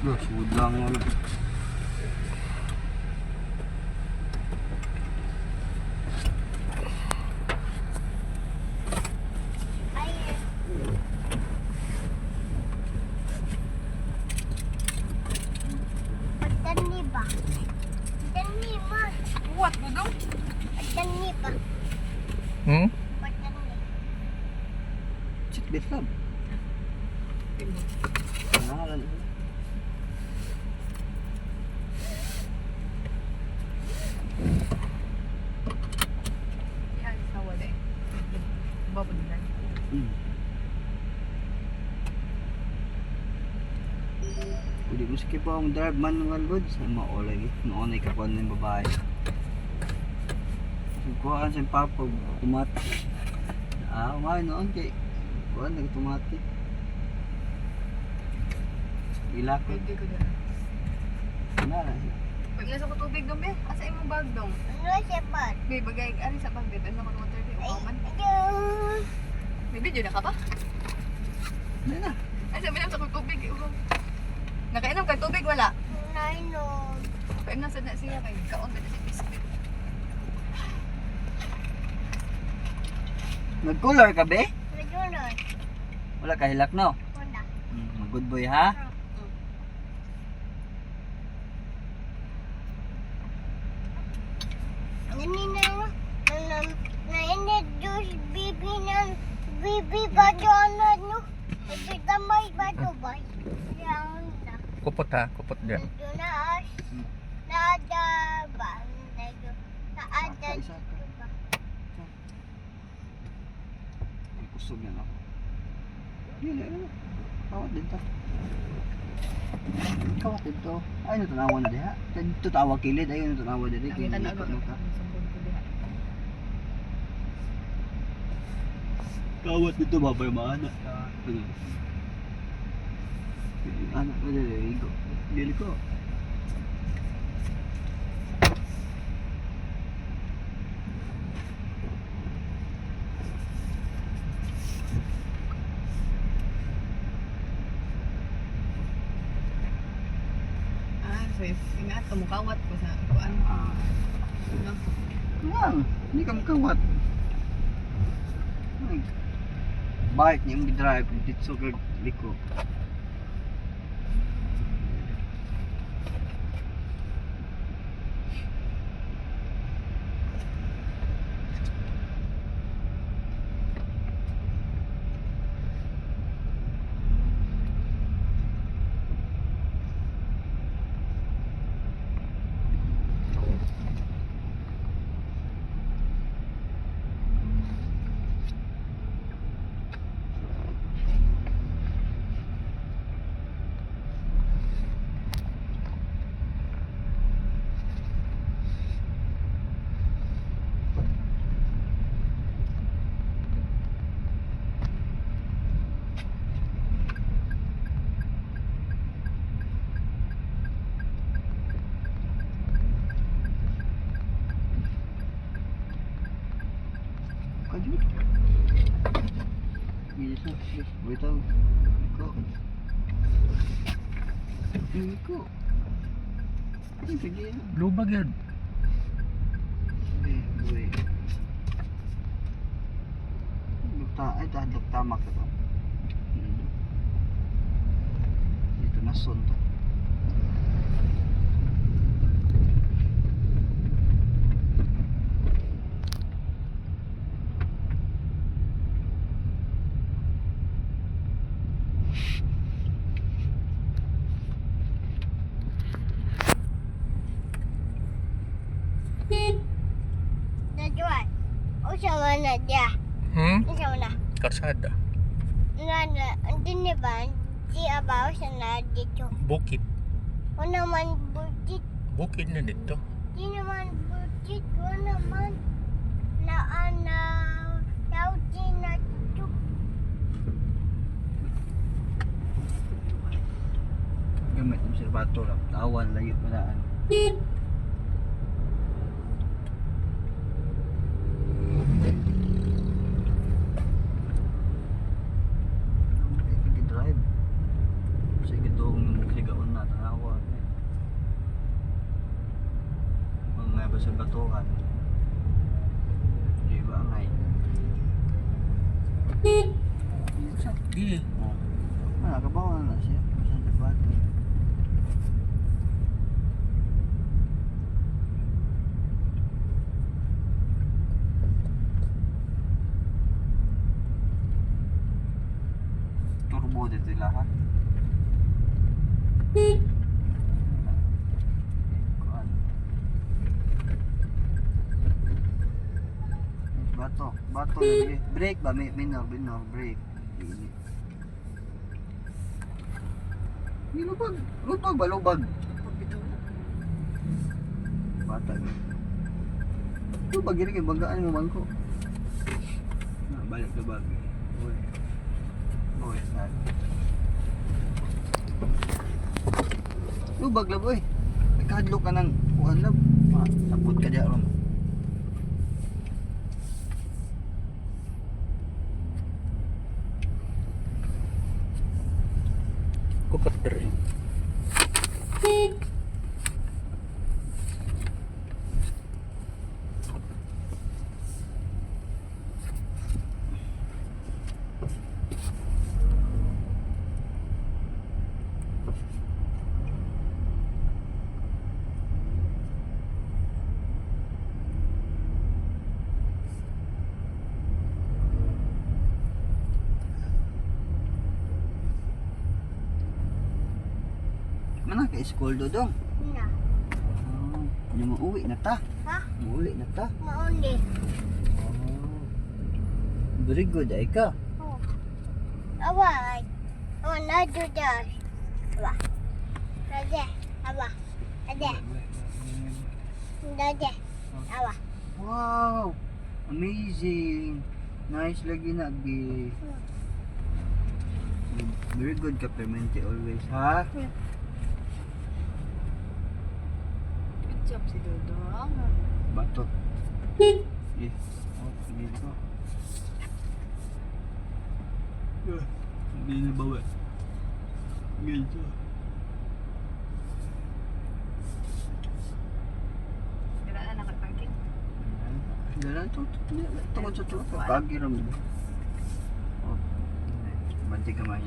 Loh, sudang ano. Kuat mo dong. Hmm? Chitbit lang. Pangalan. Yan, sawa deh. Babon na. Pwede mo skip ang drive manual goods. Ay maulay. Maunay ka pa ng babae. Kuhaan sa papag tumati. Umahin noon kay kuhaan nagtumati. Ila ko. Pwede ko na. Nala. Pag nasa ko tubig dong, be. Asa imong bag dong? Be, bagay. Ari sa bag, be. Ano ko water, be. Upaman. May video na ka pa? Hindi na. Ay, sabi lang sa kong tubig. Nakainom ka tubig, wala? Painom sa na siya kay kaon ba na si biscuit. Nag-color ka be? Wala ka hilak no? Good boy ha? Kupot ha, kupot dyan. Isa ka. Ay, kusog yan ako. Hindi na. Kawat din to. Kawat din to. Ay, natanawa na diha. Ito tawa kilid. Ayun, natanawa din. Nakita na agad. Kawat dito, babay maana. Anak ko dito, Igo. Bili ko. So, ingat ka mukawat ko sa kuan. No? Yan, hindi ka makawat. Bike niya yung drive dito sa liko. Aduh. Bisa, beritahu. Iko. Ini pergi. Lubag yan. Gue. Tamak ito. Dito na sunto. Mana dia? Macam mana? Karsada. Hindi ba? Di abaw sa na dito. Bukid. O naman bukit. Bukid na dito. Di naman bukit. O naman na daw di na dito. Gamit ng observator. Tawan, layo palaan. Drive. Sige itong nagsigaon na. tanawa. Mga basag batuhan. Di ba ngay? Di. Oh. Nakabawa na siya. Saan sa bati? Turbo dito lahat. Kuan. Bato lagi. Brake ba? Minor, brake. Lubag ba? Lubag. Pagbitaw na. Bata ba? Lubag yun, bagaan mo man ko. Balik lubag. Uy, saan? Lubag lang boy. Nagkahadlo ka ng kuhan lab. Sabot ka diya ron. Kupot diri. Mana ka school do dong? Na. Oh, yung uuwi na ta. Ha? Uuwi na ta. Maundi. Oh. Very good ay ka. Oh. Awa. Oh, na do that. Awa. Dade. Awa. Dade. Dade. Awa. Wow! Amazing! Nice lagi na, Bi. Very good ka, Clemente, always, ha? Good job si Dodong. Bato. Eh, oh, hindi ko. Hindi na bawa. Ganito. Dira na nakapagkin. Dalan to. Tungkol sa tuwa. Pagiram. Oh, banti kamay.